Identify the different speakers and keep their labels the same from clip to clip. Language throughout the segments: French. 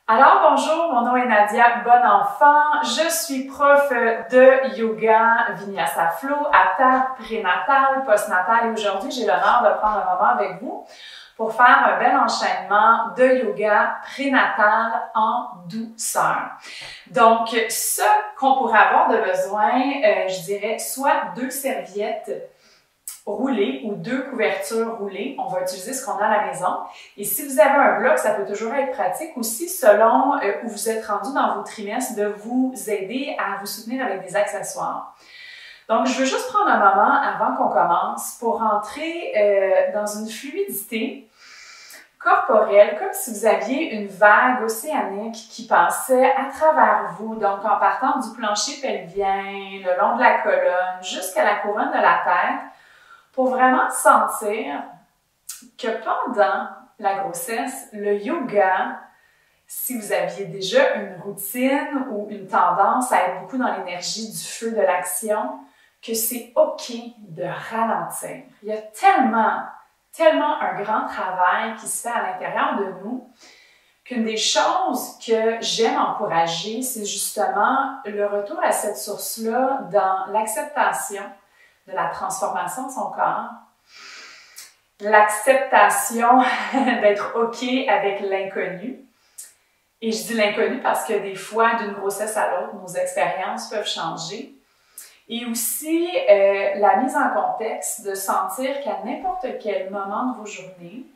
Speaker 1: Alors bonjour, mon nom est Nadia Bonenfant, je suis prof de yoga Vinyasa Flow, Hatha, prénatal, postnatal et aujourd'hui j'ai l'honneur de prendre un moment avec vous pour faire un bel enchaînement de yoga prénatal en douceur. Donc ce qu'on pourrait avoir de besoin, je dirais soit 2 serviettes roulées ou 2 couvertures roulées. On va utiliser ce qu'on a à la maison. Et si vous avez un bloc, ça peut toujours être pratique aussi selon où vous êtes rendu dans vos trimestres de vous aider à vous soutenir avec des accessoires. Donc, je veux juste prendre un moment avant qu'on commence pour rentrer dans une fluidité corporelle, comme si vous aviez une vague océanique qui passait à travers vous, donc en partant du plancher pelvien, le long de la colonne, jusqu'à la couronne de la tête, pour vraiment sentir que pendant la grossesse, le yoga, si vous aviez déjà une routine ou une tendance à être beaucoup dans l'énergie du feu de l'action, que c'est OK de ralentir. Il y a tellement un grand travail qui se fait à l'intérieur de nous qu'une des choses que j'aime encourager, c'est justement le retour à cette source-là dans l'acceptation de la transformation de son corps, l'acceptation d'être OK avec l'inconnu. Et je dis l'inconnu parce que des fois, d'une grossesse à l'autre, nos expériences peuvent changer. Et aussi, la mise en contexte de sentir qu'à n'importe quel moment de vos journées,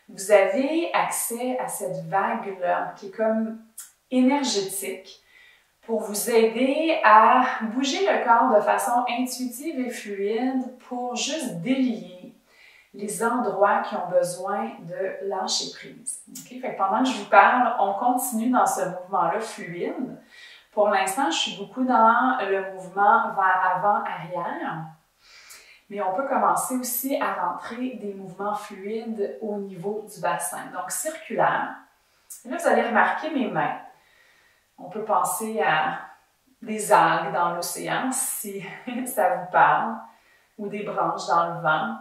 Speaker 1: vous avez accès à cette vague-là qui est comme énergétique, pour vous aider à bouger le corps de façon intuitive et fluide pour juste délier les endroits qui ont besoin de lâcher prise. Okay? Fait que pendant que je vous parle, on continue dans ce mouvement-là fluide. Pour l'instant, je suis beaucoup dans le mouvement vers avant-arrière, mais on peut commencer aussi à rentrer des mouvements fluides au niveau du bassin, donc circulaire. Et là, vous allez remarquer mes mains. On peut penser à des algues dans l'océan, si ça vous parle, ou des branches dans le vent.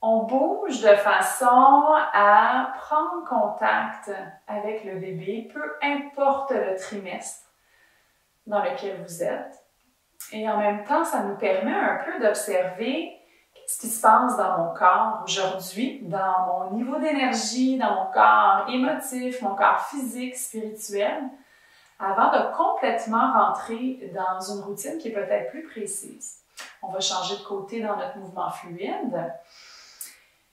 Speaker 1: On bouge de façon à prendre contact avec le bébé, peu importe le trimestre dans lequel vous êtes. Et en même temps, ça nous permet un peu d'observer qu'est-ce qui se passe dans mon corps aujourd'hui, dans mon niveau d'énergie, dans mon corps émotif, mon corps physique, spirituel, avant de complètement rentrer dans une routine qui est peut-être plus précise. On va changer de côté dans notre mouvement fluide.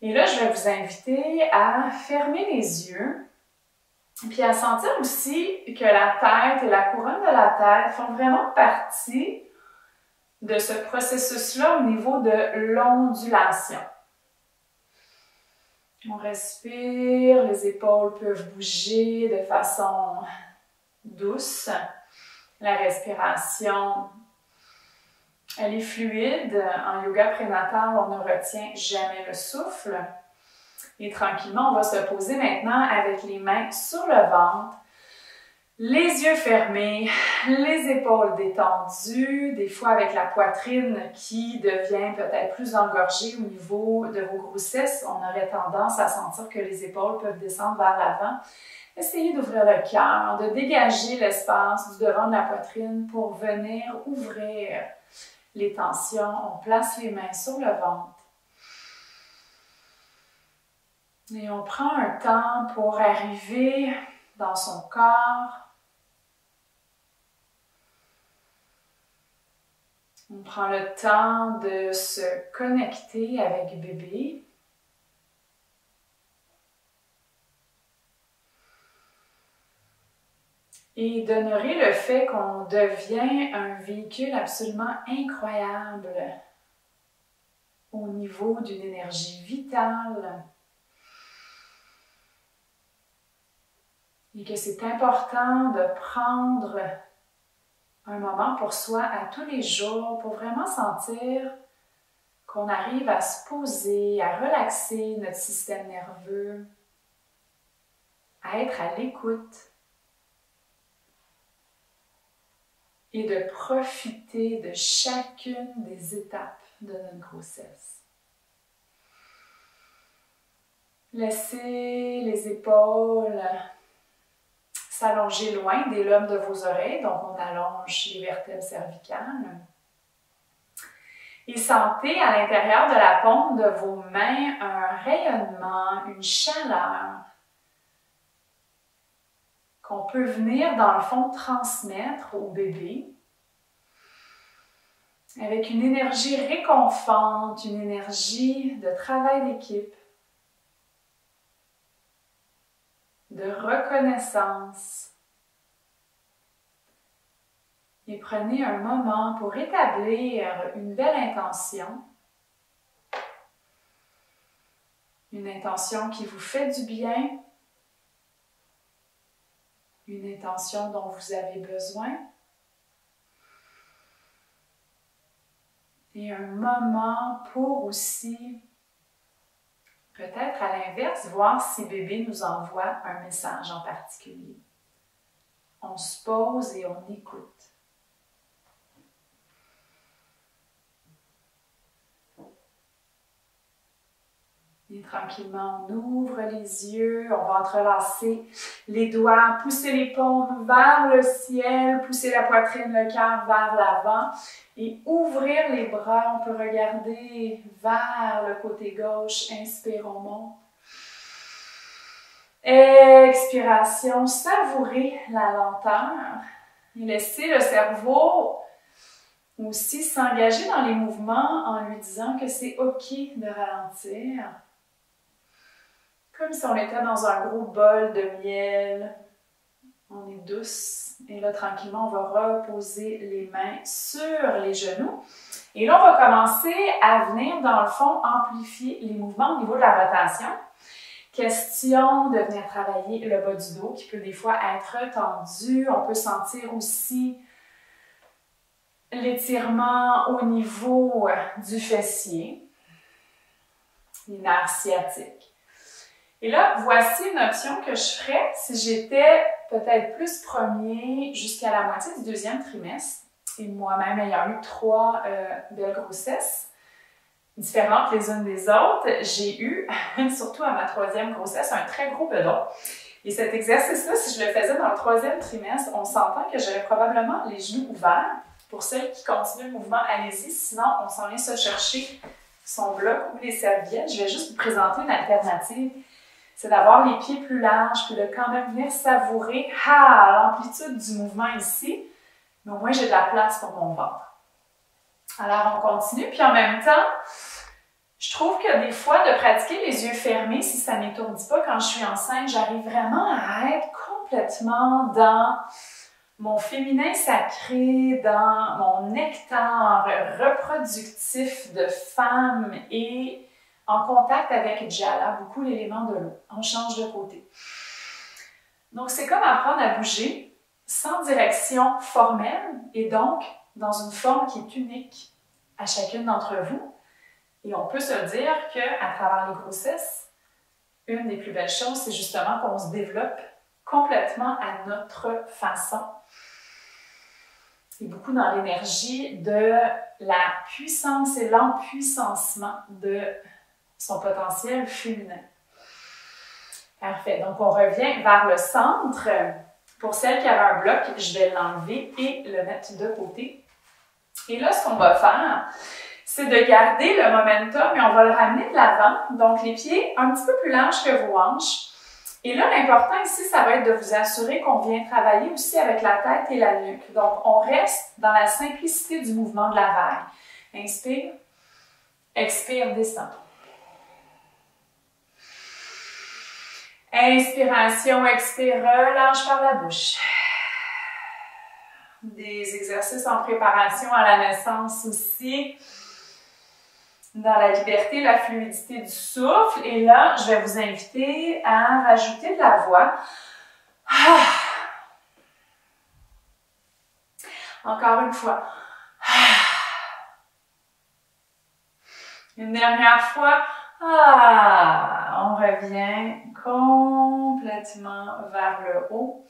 Speaker 1: Et là, je vais vous inviter à fermer les yeux, puis à sentir aussi que la tête et la couronne de la tête font vraiment partie de ce processus-là au niveau de l'ondulation. On respire, les épaules peuvent bouger de façon douce. La respiration, elle est fluide. En yoga prénatal, on ne retient jamais le souffle. Et tranquillement, on va se poser maintenant avec les mains sur le ventre, les yeux fermés, les épaules détendues, des fois avec la poitrine qui devient peut-être plus engorgée au niveau de vos grossesses. On aurait tendance à sentir que les épaules peuvent descendre vers l'avant. Essayez d'ouvrir le cœur, de dégager l'espace du devant de la poitrine pour venir ouvrir les tensions. On place les mains sur le ventre. Et on prend un temps pour arriver dans son corps. On prend le temps de se connecter avec bébé. Et d'honorer le fait qu'on devient un véhicule absolument incroyable au niveau d'une énergie vitale. Et que c'est important de prendre un moment pour soi à tous les jours pour vraiment sentir qu'on arrive à se poser, à relaxer notre système nerveux, à être à l'écoute et de profiter de chacune des étapes de notre grossesse. Laissez les épaules allongé loin des lobes de vos oreilles, donc on allonge les vertèbres cervicales. Et sentez à l'intérieur de la paume de vos mains un rayonnement, une chaleur qu'on peut venir dans le fond transmettre au bébé avec une énergie réconfortante, une énergie de travail d'équipe, de reconnaissance. Et prenez un moment pour établir une belle intention. Une intention qui vous fait du bien. Une intention dont vous avez besoin. Et un moment pour aussi, peut-être à l'inverse, voir si bébé nous envoie un message en particulier. On se pose et on écoute. Et tranquillement, on ouvre les yeux, on va entrelacer les doigts, pousser les paumes vers le ciel, pousser la poitrine, le cœur vers l'avant et ouvrir les bras. On peut regarder vers le côté gauche. Inspire, on monte. Expiration, savourez la lenteur et laissez le cerveau aussi s'engager dans les mouvements en lui disant que c'est OK de ralentir. Comme si on était dans un gros bol de miel. On est douce. Et là, tranquillement, on va reposer les mains sur les genoux. Et là, on va commencer à venir, dans le fond, amplifier les mouvements au niveau de la rotation. Question de venir travailler le bas du dos qui peut des fois être tendu. On peut sentir aussi l'étirement au niveau du fessier, les nerfs sciatiques. Et là, voici une option que je ferais si j'étais peut-être plus premier jusqu'à la moitié du deuxième trimestre et moi-même ayant eu 3 belles grossesses différentes les unes des autres, j'ai eu, surtout à ma 3e grossesse, un très gros bedon. Et cet exercice-là, si je le faisais dans le 3e trimestre, on s'entend que j'aurais probablement les genoux ouverts. Pour celles qui continuent le mouvement, allez-y. Sinon, on s'en vient se chercher son bloc ou les serviettes. Je vais juste vous présenter une alternative. C'est d'avoir les pieds plus larges, puis de quand même venir savourer l'amplitude du mouvement ici. Mais au moins, j'ai de la place pour mon ventre. Alors, on continue. Puis en même temps, je trouve que des fois, de pratiquer les yeux fermés, si ça ne m'étourdit pas quand je suis enceinte, j'arrive vraiment à être complètement dans mon féminin sacré, dans mon nectar reproductif de femme et en contact avec Jala, beaucoup l'élément de l'eau. On change de côté. Donc, c'est comme apprendre à bouger sans direction formelle et donc dans une forme qui est unique à chacune d'entre vous. Et on peut se dire qu'à travers les grossesses, une des plus belles choses, c'est justement qu'on se développe complètement à notre façon. Et beaucoup dans l'énergie de la puissance et l'empuissancement de son potentiel féminin. Parfait. Donc, on revient vers le centre. Pour celle qui avait un bloc, je vais l'enlever et le mettre de côté. Et là, ce qu'on va faire, c'est de garder le momentum et on va le ramener de l'avant. Donc, les pieds un petit peu plus larges que vos hanches. Et là, l'important ici, ça va être de vous assurer qu'on vient travailler aussi avec la tête et la nuque. Donc, on reste dans la simplicité du mouvement de la vague. Inspire, expire, descend. Inspiration, expire, relâche par la bouche. Des exercices en préparation à la naissance aussi. Dans la liberté, la fluidité du souffle. Et là, je vais vous inviter à rajouter de la voix. Encore une fois. Une dernière fois. On revient complètement vers le haut.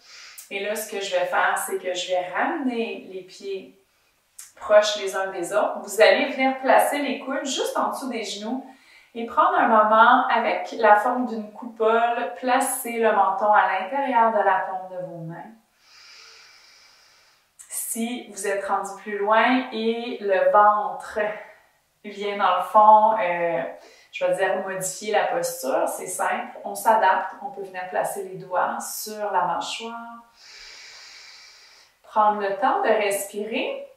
Speaker 1: Et là, ce que je vais faire, c'est que je vais ramener les pieds proches les uns des autres. Vous allez venir placer les coudes juste en dessous des genoux et prendre un moment avec la forme d'une coupole, placer le menton à l'intérieur de la paume de vos mains. Si vous êtes rendu plus loin et le ventre vient dans le fond, je vais dire modifier la posture, c'est simple, on s'adapte, on peut venir placer les doigts sur la mâchoire, prendre le temps de respirer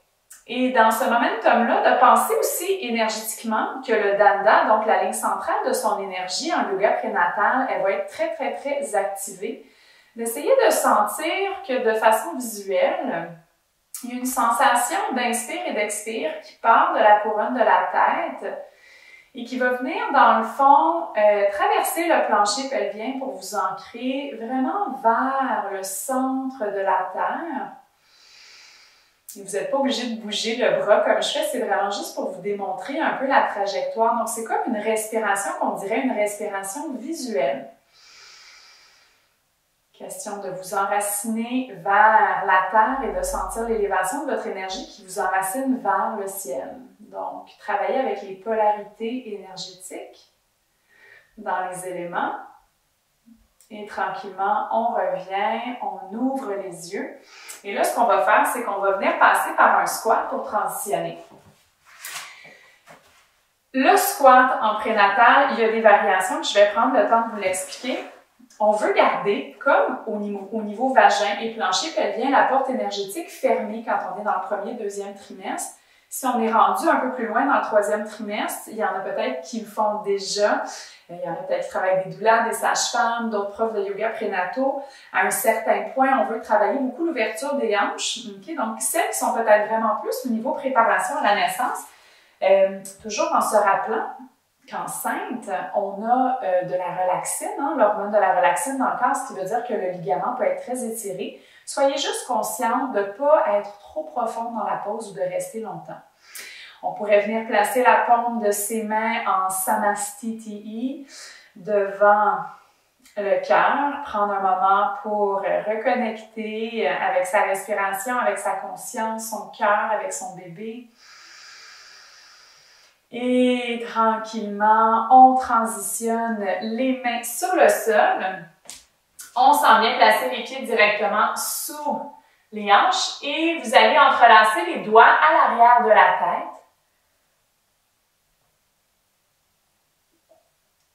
Speaker 1: et dans ce momentum-là, de penser aussi énergétiquement que le danda, donc la ligne centrale de son énergie en yoga prénatal, elle va être très, très, très activée. D'essayer de sentir que de façon visuelle, il y a une sensation d'inspire et d'expire qui part de la couronne de la tête et qui va venir, dans le fond, traverser le plancher pelvien pour vous ancrer vraiment vers le centre de la terre. Et vous n'êtes pas obligé de bouger le bras comme je fais, c'est vraiment juste pour vous démontrer un peu la trajectoire. Donc, c'est comme une respiration qu'on dirait une respiration visuelle. Question de vous enraciner vers la terre et de sentir l'élévation de votre énergie qui vous enracine vers le ciel. Donc, travaillez avec les polarités énergétiques dans les éléments. Et tranquillement, on revient, on ouvre les yeux. Et là, ce qu'on va faire, c'est qu'on va venir passer par un squat pour transitionner. Le squat en prénatal, il y a des variations que je vais prendre le temps de vous l'expliquer. On veut garder, comme au niveau vagin et plancher pelvien, la porte énergétique fermée quand on est dans le premier, deuxième trimestre. Si on est rendu un peu plus loin dans le troisième trimestre, il y en a peut-être qui le font déjà. Il y en a peut-être qui travaillent avec des doulas, des sages-femmes, d'autres profs de yoga prénataux. À un certain point, on veut travailler beaucoup l'ouverture des hanches. Okay? Donc, celles qui sont peut-être vraiment plus au niveau préparation à la naissance, toujours en se rappelant qu'enceinte, on a de la relaxine, hein, l'hormone de la relaxine dans le corps, ce qui veut dire que le ligament peut être très étiré. Soyez juste consciente de ne pas être trop profond dans la pose ou de rester longtemps. On pourrait venir placer la paume de ses mains en Samastiti devant le cœur, prendre un moment pour reconnecter avec sa respiration, avec sa conscience, son cœur, avec son bébé. Et tranquillement, on transitionne les mains sur le sol. On s'en vient placer les pieds directement sous les hanches et vous allez entrelacer les doigts à l'arrière de la tête.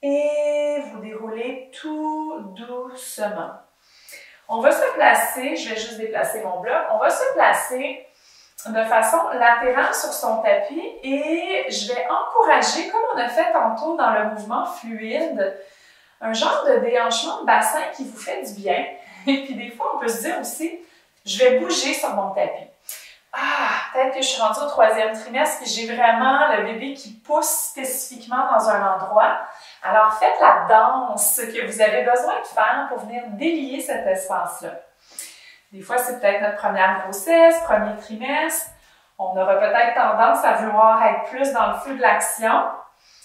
Speaker 1: Et vous déroulez tout doucement. On va se placer, je vais juste déplacer mon bloc, on va se placer de façon latérale sur son tapis et je vais encourager, comme on a fait tantôt dans le mouvement fluide, un genre de déhanchement de bassin qui vous fait du bien. Et puis des fois, on peut se dire aussi, je vais bouger sur mon tapis. Ah, peut-être que je suis rendue au troisième trimestre et j'ai vraiment le bébé qui pousse spécifiquement dans un endroit. Alors, faites la danse que vous avez besoin de faire pour venir délier cet espace-là. Des fois, c'est peut-être notre première grossesse, premier trimestre. On aura peut-être tendance à vouloir être plus dans le feu de l'action,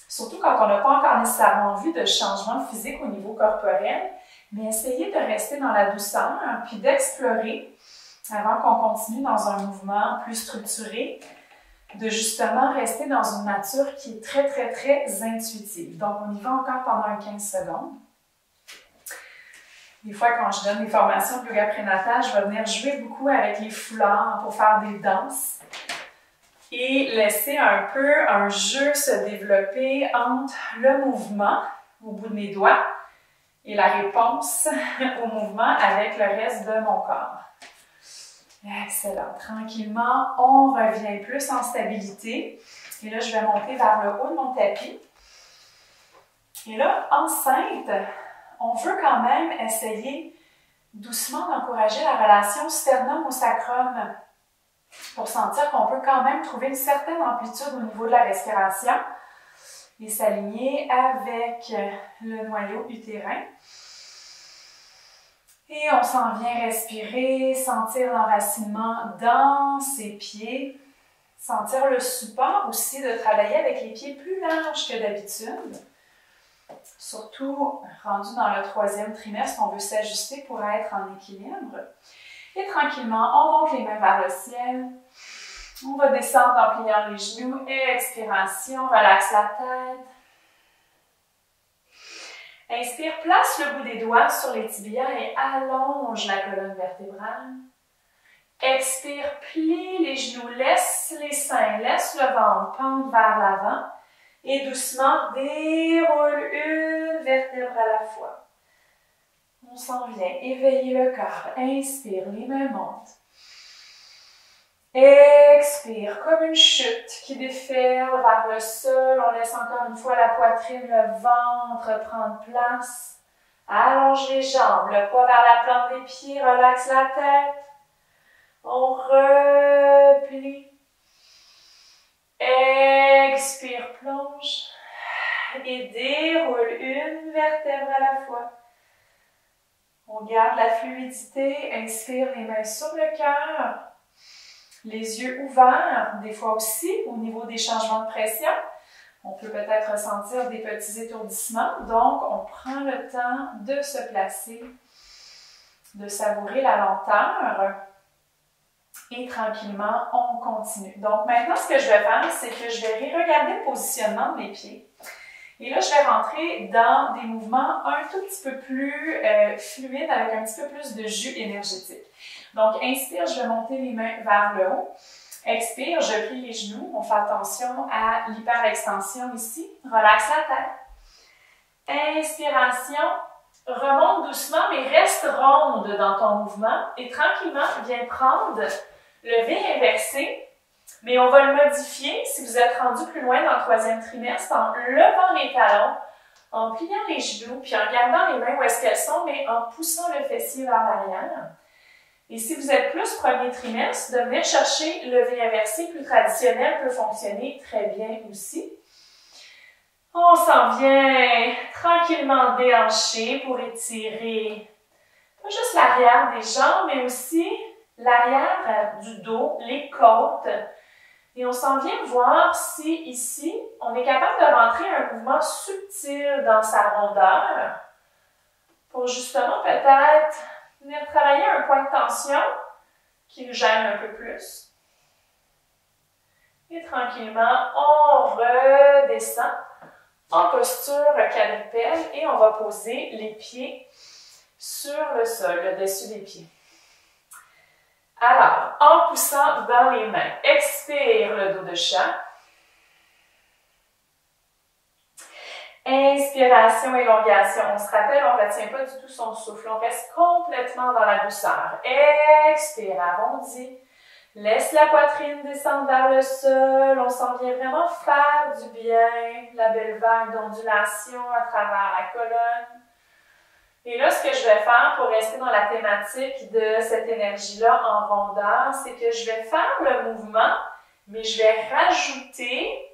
Speaker 1: surtout quand on n'a pas encore nécessairement vu de changement physique au niveau corporel. Mais essayez de rester dans la douceur, puis d'explorer avant qu'on continue dans un mouvement plus structuré, de justement rester dans une nature qui est très, très, très intuitive. Donc, on y va encore pendant 15 secondes. Des fois, quand je donne des formations de yoga prénatal, je vais venir jouer beaucoup avec les foulards pour faire des danses et laisser un peu un jeu se développer entre le mouvement au bout de mes doigts et la réponse au mouvement avec le reste de mon corps. Excellent. Tranquillement, on revient plus en stabilité. Et là, je vais monter vers le haut de mon tapis. Et là, enceinte, on veut quand même essayer doucement d'encourager la relation sternum au sacrum pour sentir qu'on peut quand même trouver une certaine amplitude au niveau de la respiration et s'aligner avec le noyau utérin. Et on s'en vient respirer, sentir l'enracinement dans ses pieds, sentir le support aussi de travailler avec les pieds plus larges que d'habitude. Surtout rendu dans le troisième trimestre, on veut s'ajuster pour être en équilibre. Et tranquillement, on monte les mains vers le ciel. On va descendre en pliant les genoux. Expiration, relaxe la tête. Inspire, place le bout des doigts sur les tibias et allonge la colonne vertébrale. Expire, plie les genoux, laisse les seins, laisse le ventre pendre vers l'avant. Et doucement, déroule une vertèbre à la fois. On s'en vient, éveiller le corps. Inspire, les mains montent. Expire, comme une chute qui déferle vers le sol. On laisse encore une fois la poitrine, le ventre prendre place. Allonge les jambes, le poids vers la plante des pieds, relaxe la tête. On replie. Expire, plonge. Et déroule une vertèbre à la fois. On garde la fluidité. Inspire, les mains sur le cœur. Les yeux ouverts, des fois aussi au niveau des changements de pression. On peut peut-être ressentir des petits étourdissements. Donc, on prend le temps de se placer, de savourer la lenteur. Et tranquillement, on continue. Donc, maintenant, ce que je vais faire, c'est que je vais regarder le positionnement de mes pieds. Et là, je vais rentrer dans des mouvements un tout petit peu plus fluides, avec un petit peu plus de jus énergétique. Donc, inspire, je vais monter les mains vers le haut. Expire, je plie les genoux. On fait attention à l'hyperextension ici. Relaxe la tête. Inspiration. Remonte doucement, mais reste ronde dans ton mouvement. Et tranquillement, viens prendre le V inversé. Mais on va le modifier si vous êtes rendu plus loin dans le troisième trimestre en levant les talons, en pliant les genoux, puis en gardant les mains où est-ce qu'elles sont, mais en poussant le fessier vers l'arrière. Et si vous êtes plus premier trimestre, de venir chercher le V inversé plus traditionnel peut fonctionner très bien aussi. On s'en vient tranquillement déhancher pour étirer pas juste l'arrière des jambes, mais aussi l'arrière du dos, les côtes. Et on s'en vient voir si ici, on est capable de rentrer un mouvement subtil dans sa rondeur pour justement peut-être venir travailler un point de tension qui nous gêne un peu plus. Et tranquillement, on redescend en posture quadrupède et on va poser les pieds sur le sol, le dessus des pieds. Alors, en poussant dans les mains, expire le dos de chat. Inspiration, élongation. On se rappelle, on ne retient pas du tout son souffle. On reste complètement dans la douceur. Expire, arrondi. Laisse la poitrine descendre vers le sol. On s'en vient vraiment faire du bien. La belle vague d'ondulation à travers la colonne. Et là, ce que je vais faire pour rester dans la thématique de cette énergie-là en rondeur, c'est que je vais faire le mouvement, mais je vais rajouter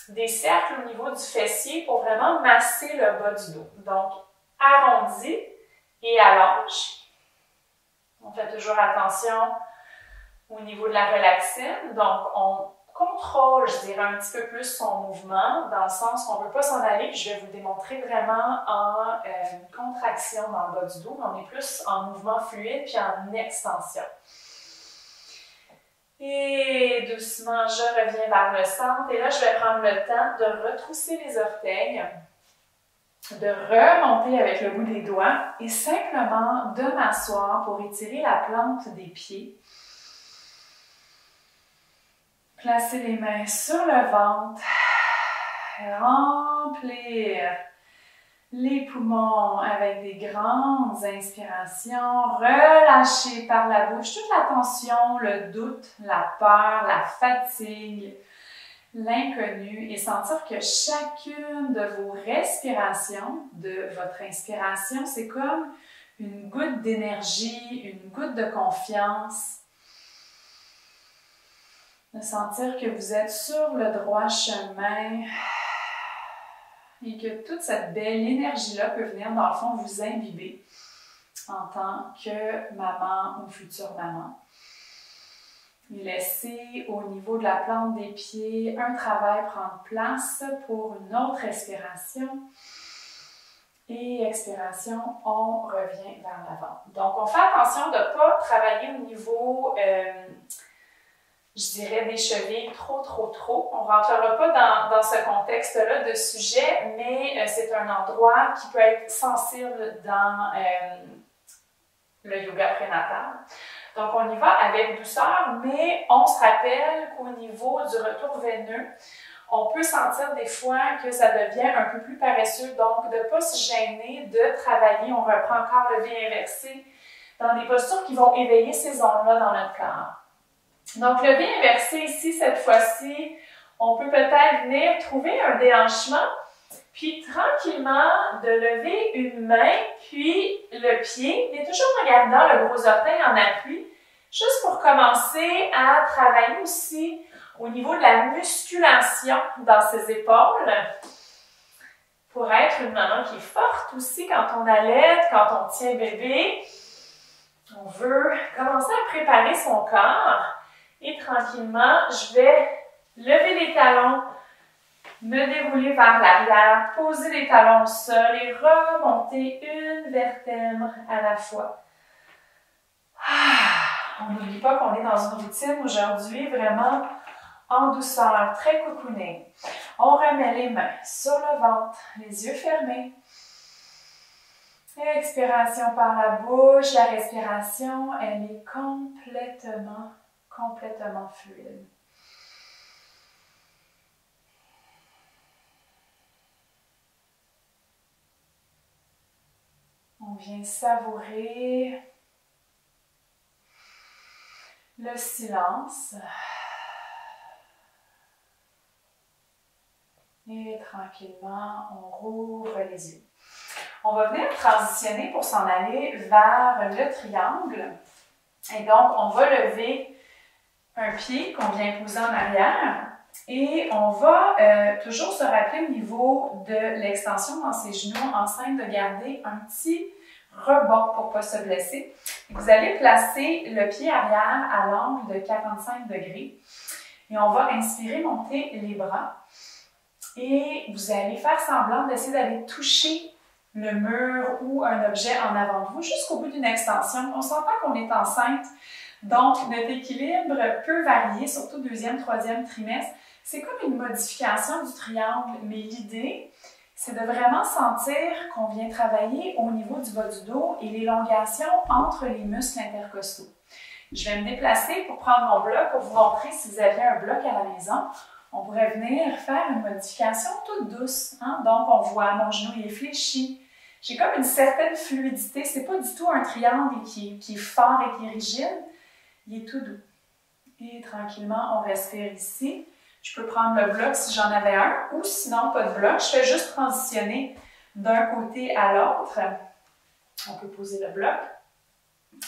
Speaker 1: des cercles au niveau du fessier pour vraiment masser le bas du dos. Donc, arrondi et allonge. On fait toujours attention au niveau de la relaxine. Donc, on contrôle, je dirais, un petit peu plus son mouvement, dans le sens qu'on ne veut pas s'en aller. Je vais vous démontrer vraiment en contraction dans le bas du dos, mais on est plus en mouvement fluide puis en extension. Et doucement, je reviens vers le centre. Et là, je vais prendre le temps de retrousser les orteils, de remonter avec le bout des doigts et simplement de m'asseoir pour étirer la plante des pieds. Placez les mains sur le ventre, remplir les poumons avec des grandes inspirations, relâchez par la bouche toute la tension, le doute, la peur, la fatigue, l'inconnu et sentir que chacune de vos respirations, de votre inspiration, c'est comme une goutte d'énergie, une goutte de confiance. De sentir que vous êtes sur le droit chemin et que toute cette belle énergie-là peut venir, dans le fond, vous imbiber en tant que maman ou future maman. Et laissez au niveau de la plante des pieds un travail prendre place pour une autre respiration. Et expiration, on revient vers l'avant. Donc, on fait attention de ne pas travailler au niveau... je dirais des chevilles trop. On ne rentrera pas dans ce contexte-là de sujet, mais c'est un endroit qui peut être sensible dans le yoga prénatal. Donc, on y va avec douceur, mais on se rappelle qu'au niveau du retour veineux, on peut sentir des fois que ça devient un peu plus paresseux, donc de ne pas se gêner, de travailler. On reprend encore le V inversé dans des postures qui vont éveiller ces zones-là dans notre corps. Donc, le V inversé ici, cette fois-ci, on peut peut-être venir trouver un déhanchement, puis tranquillement de lever une main, puis le pied, mais toujours en gardant le gros orteil en appui, juste pour commencer à travailler aussi au niveau de la musculation dans ses épaules, pour être une maman qui est forte aussi quand on allaite, quand on tient bébé. On veut commencer à préparer son corps et tranquillement, je vais lever les talons, me dérouler vers l'arrière, poser les talons au sol et remonter une vertèbre à la fois. On n'oublie pas qu'on est dans une routine aujourd'hui vraiment en douceur, très cocooning. On remet les mains sur le ventre, les yeux fermés. Expiration par la bouche. La respiration, elle est complètement fluide. On vient savourer le silence. Et tranquillement, on rouvre les yeux. On va venir transitionner pour s'en aller vers le triangle. Et donc, on va lever un pied qu'on vient poser en arrière. Et on va toujours se rappeler au niveau de l'extension dans ses genoux, enceinte de garder un petit rebond pour ne pas se blesser. Vous allez placer le pied arrière à l'angle de 45 degrés. Et on va inspirer, monter les bras. Et vous allez faire semblant d'essayer d'aller toucher le mur ou un objet en avant de vous jusqu'au bout d'une extension. On s'entend qu'on est enceinte, donc notre équilibre peut varier, surtout deuxième, troisième trimestre. C'est comme une modification du triangle, mais l'idée, c'est de vraiment sentir qu'on vient travailler au niveau du bas du dos et l'élongation entre les muscles intercostaux. Je vais me déplacer pour prendre mon bloc pour vous montrer si vous aviez un bloc à la maison. On pourrait venir faire une modification toute douce. Hein? Donc, on voit mon genou, il est fléchi. J'ai comme une certaine fluidité. C'est pas du tout un triangle qui est fort et qui est rigide. Il est tout doux. Et tranquillement, on respire ici. Je peux prendre le bloc si j'en avais un, ou sinon, pas de bloc. Je fais juste transitionner d'un côté à l'autre. On peut poser le bloc.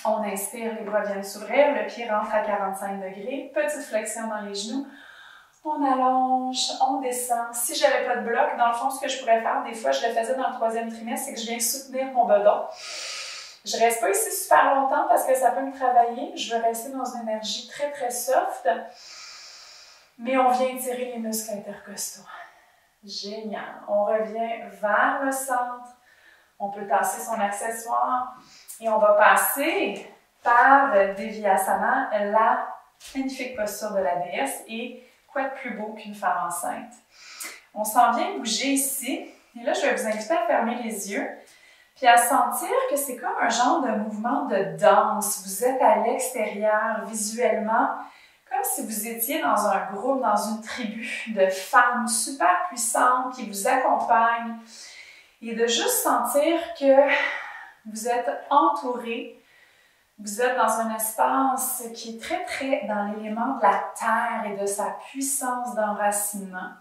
Speaker 1: On inspire, les bras viennent s'ouvrir, le pied rentre à 45 degrés. Petite flexion dans les genoux. On allonge, on descend. Si je n'avais pas de bloc, dans le fond, ce que je pourrais faire, des fois, je le faisais dans le troisième trimestre, c'est que je viens soutenir mon bedon. Je ne reste pas ici super longtemps parce que ça peut me travailler. Je veux rester dans une énergie très, très soft. Mais on vient étirer les muscles intercostaux. Génial. On revient vers le centre. On peut tasser son accessoire. Et on va passer par Devyasana, la magnifique posture de la déesse. Et quoi de plus beau qu'une femme enceinte? On s'en vient bouger ici. Et là, je vais vous inviter à fermer les yeux. Puis à sentir que c'est comme un genre de mouvement de danse. Vous êtes à l'extérieur visuellement, comme si vous étiez dans un groupe, dans une tribu de femmes super puissantes qui vous accompagnent. Et de juste sentir que vous êtes entouré, vous êtes dans un espace qui est très, très dans l'élément de la terre et de sa puissance d'enracinement.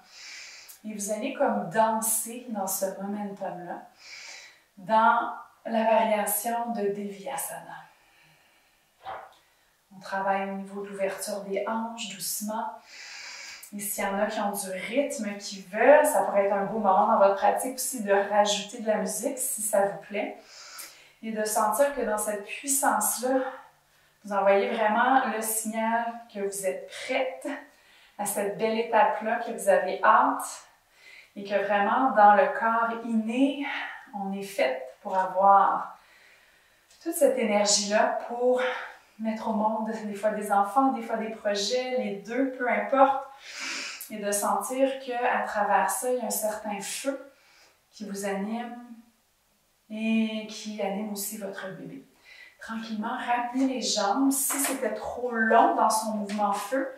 Speaker 1: Et vous allez comme danser dans ce momentum-là, dans la variation de Devyasana. On travaille au niveau de l'ouverture des hanches, doucement. Et s'il y en a qui ont du rythme, qui veulent, ça pourrait être un beau moment dans votre pratique aussi de rajouter de la musique, si ça vous plaît. Et de sentir que dans cette puissance-là, vous envoyez vraiment le signal que vous êtes prête à cette belle étape-là, que vous avez hâte. Et que vraiment, dans le corps inné, on est fait pour avoir toute cette énergie-là pour mettre au monde des fois des enfants, des fois des projets, les deux, peu importe. Et de sentir qu'à travers ça, il y a un certain feu qui vous anime et qui anime aussi votre bébé. Tranquillement, ramener les jambes. Si c'était trop long dans son mouvement feu,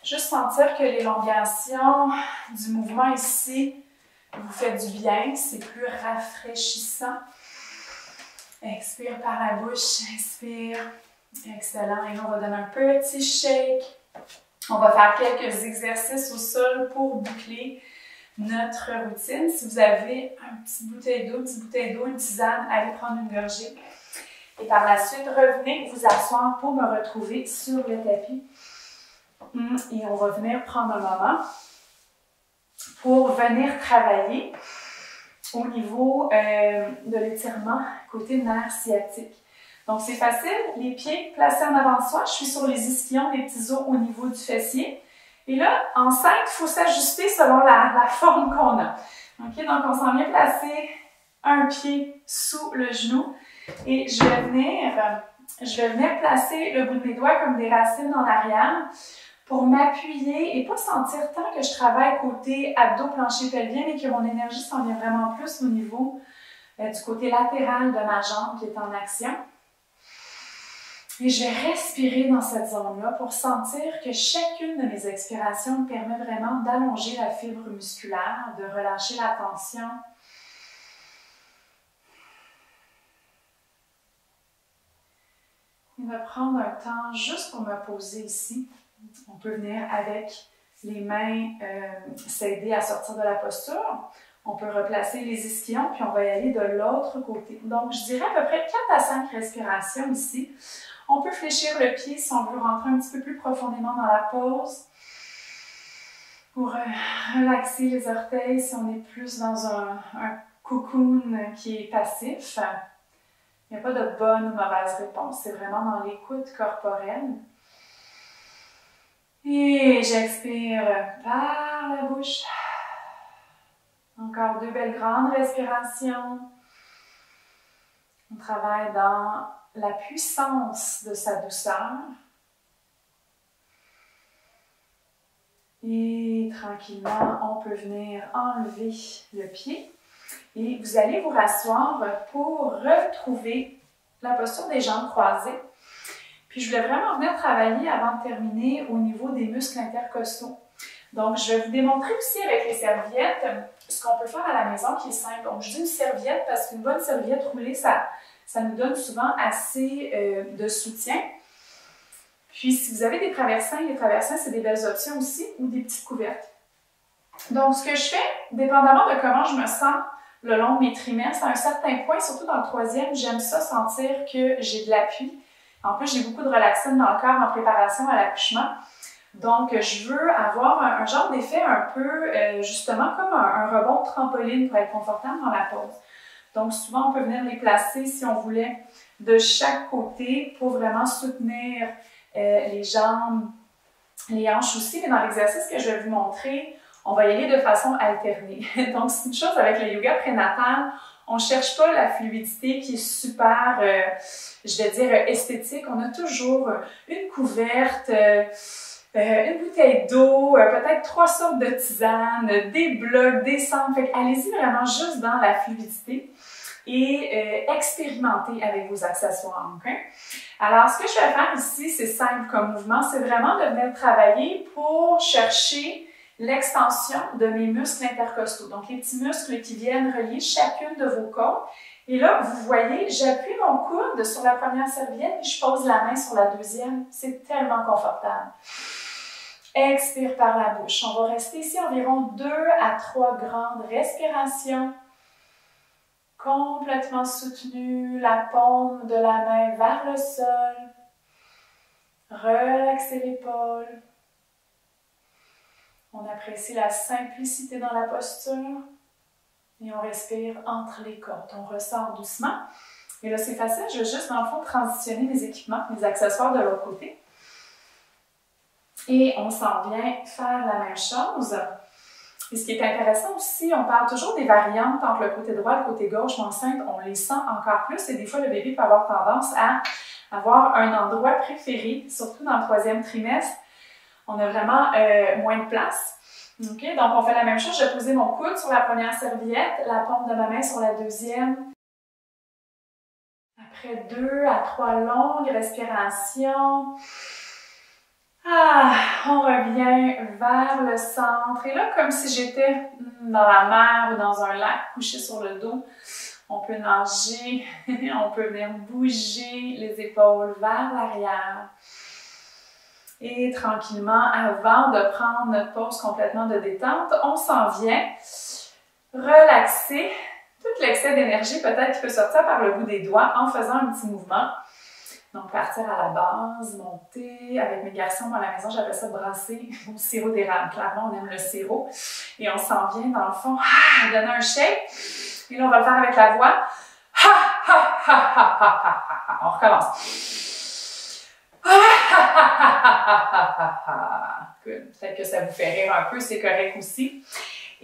Speaker 1: juste sentir que l'élongation du mouvement ici vous fait du bien. C'est plus rafraîchissant. Expire par la bouche, inspire. Excellent. Et là, on va donner un petit shake. On va faire quelques exercices au sol pour boucler notre routine. Si vous avez une petite bouteille d'eau, une tisane, allez prendre une gorgée. Et par la suite, revenez vous asseoir pour me retrouver sur le tapis. Et on va venir prendre un moment pour venir travailler au niveau de l'étirement côté nerf sciatique. Donc, c'est facile. Les pieds placés en avant de soi. Je suis sur les ischions, les petits os au niveau du fessier. Et là, en 5, il faut s'ajuster selon la forme qu'on a. OK? Donc, on s'en vient placer un pied sous le genou. Et je vais venir placer le bout de mes doigts comme des racines en arrière pour m'appuyer et pas sentir tant que je travaille côté abdos, plancher pelvien, mais que mon énergie s'en vient vraiment plus au niveau du côté latéral de ma jambe qui est en action. Et je vais respirer dans cette zone-là pour sentir que chacune de mes expirations me permet vraiment d'allonger la fibre musculaire, de relâcher la tension. Et de prendre un temps juste pour me poser ici. On peut venir avec les mains s'aider à sortir de la posture. On peut replacer les ischions, puis on va y aller de l'autre côté. Donc, je dirais à peu près 4 à 5 respirations ici. On peut fléchir le pied si on veut rentrer un petit peu plus profondément dans la pose. Pour relaxer les orteils si on est plus dans un cocoon qui est passif. Il n'y a pas de bonne ou mauvaise réponse, c'est vraiment dans l'écoute corporelle. Et j'expire par la bouche. Encore 2 belles grandes respirations. On travaille dans la puissance de sa douceur. Et tranquillement, on peut venir enlever le pied. Et vous allez vous rasseoir pour retrouver la posture des jambes croisées. Puis je voulais vraiment venir travailler avant de terminer au niveau des muscles intercostaux. Donc, je vais vous démontrer aussi avec les serviettes ce qu'on peut faire à la maison qui est simple. Donc, je dis une serviette parce qu'une bonne serviette roulée, ça nous donne souvent assez de soutien. Puis, si vous avez des traversins, les traversins, c'est des belles options aussi, ou des petites couvertes. Donc, ce que je fais, dépendamment de comment je me sens le long de mes trimestres, à un certain point, surtout dans le 3e, j'aime ça sentir que j'ai de l'appui. En plus, j'ai beaucoup de relaxine dans le corps en préparation à l'accouchement. Donc, je veux avoir un genre d'effet un peu, justement, comme un rebond de trampoline pour être confortable dans la pose. Donc, souvent, on peut venir les placer, si on voulait, de chaque côté pour vraiment soutenir les jambes, les hanches aussi. Mais dans l'exercice que je vais vous montrer, on va y aller de façon alternée. Donc, c'est une chose avec le yoga prénatal, on ne cherche pas la fluidité qui est super, je vais dire, esthétique. On a toujours une couverte, une bouteille d'eau, peut-être 3 sortes de tisanes, des blocs, des cendres. Fait allez-y vraiment juste dans la fluidité et expérimentez avec vos accessoires. Okay? Alors, ce que je vais faire ici, c'est simple comme mouvement, c'est vraiment de venir travailler pour chercher l'extension de mes muscles intercostaux. Donc, les petits muscles qui viennent relier chacune de vos côtes. Et là, vous voyez, j'appuie mon coude sur la première serviette et je pose la main sur la deuxième. C'est tellement confortable. Expire par la bouche. On va rester ici environ 2 à 3 grandes respirations. Complètement soutenue, la paume de la main vers le sol. Relaxez l'épaule. On apprécie la simplicité dans la posture. Et on respire entre les côtes. On ressort doucement. Et là, c'est facile. Je vais juste, dans le fond, transitionner mes équipements, mes accessoires de l'autre côté. Et on s'en vient faire la même chose. Et ce qui est intéressant aussi, on parle toujours des variantes entre le côté droit et le côté gauche. L'enceinte, on les sent encore plus. Et des fois, le bébé peut avoir tendance à avoir un endroit préféré, surtout dans le 3e trimestre. On a vraiment moins de place. Okay? Donc, on fait la même chose. Je vais poser mon coude sur la première serviette, la paume de ma main sur la deuxième. Après 2 à 3 longues respirations, on revient vers le centre. Et là, comme si j'étais dans la mer ou dans un lac couché sur le dos, on peut nager, on peut venir bouger les épaules vers l'arrière. Et tranquillement, avant de prendre notre pause complètement de détente, on s'en vient relaxer tout l'excès d'énergie peut-être qui peut sortir par le bout des doigts en faisant un petit mouvement. Donc, partir à la base, monter. Avec mes garçons dans la maison, j'appelle ça brasser au sirop d'érable. Clairement, on aime le sirop. Et on s'en vient, dans le fond, donner un shake. Et là, on va le faire avec la voix. On recommence. Peut-être que ça vous fait rire un peu, c'est correct aussi.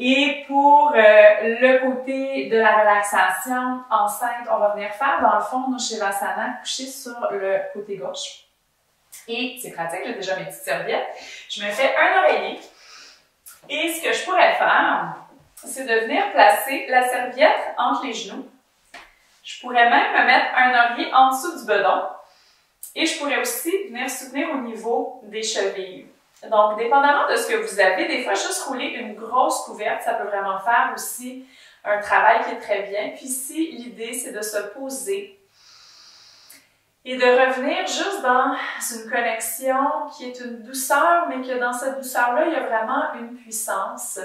Speaker 1: Et pour le côté de la relaxation enceinte, on va venir faire, dans le fond, nos Shavasana couchés sur le côté gauche. Et c'est pratique, j'ai déjà mes petites serviettes. Je me fais un oreiller. Et ce que je pourrais faire, c'est de venir placer la serviette entre les genoux. Je pourrais même me mettre un oreiller en dessous du bedon. Et je pourrais aussi venir soutenir au niveau des chevilles. Donc, dépendamment de ce que vous avez, des fois, juste rouler une grosse couverte, ça peut vraiment faire aussi un travail qui est très bien. Puis ici, l'idée, c'est de se poser et de revenir juste dans une connexion qui est une douceur, mais que dans cette douceur-là, il y a vraiment une puissance.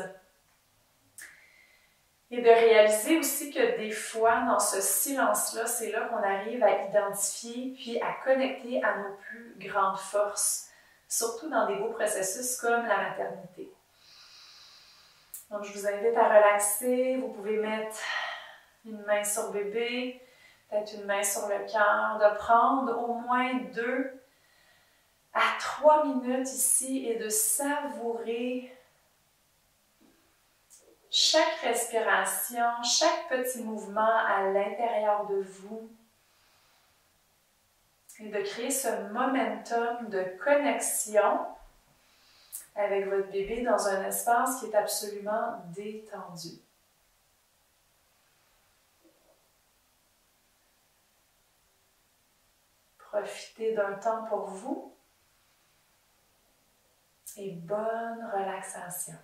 Speaker 1: Et de réaliser aussi que des fois, dans ce silence-là, c'est là qu'on arrive à identifier puis à connecter à nos plus grandes forces, surtout dans des beaux processus comme la maternité. Donc, je vous invite à relaxer. Vous pouvez mettre une main sur bébé, peut-être une main sur le cœur, de prendre au moins 2 à 3 minutes ici et de savourer chaque respiration, chaque petit mouvement à l'intérieur de vous et de créer ce momentum de connexion avec votre bébé dans un espace qui est absolument détendu. Profitez d'un temps pour vous et bonne relaxation.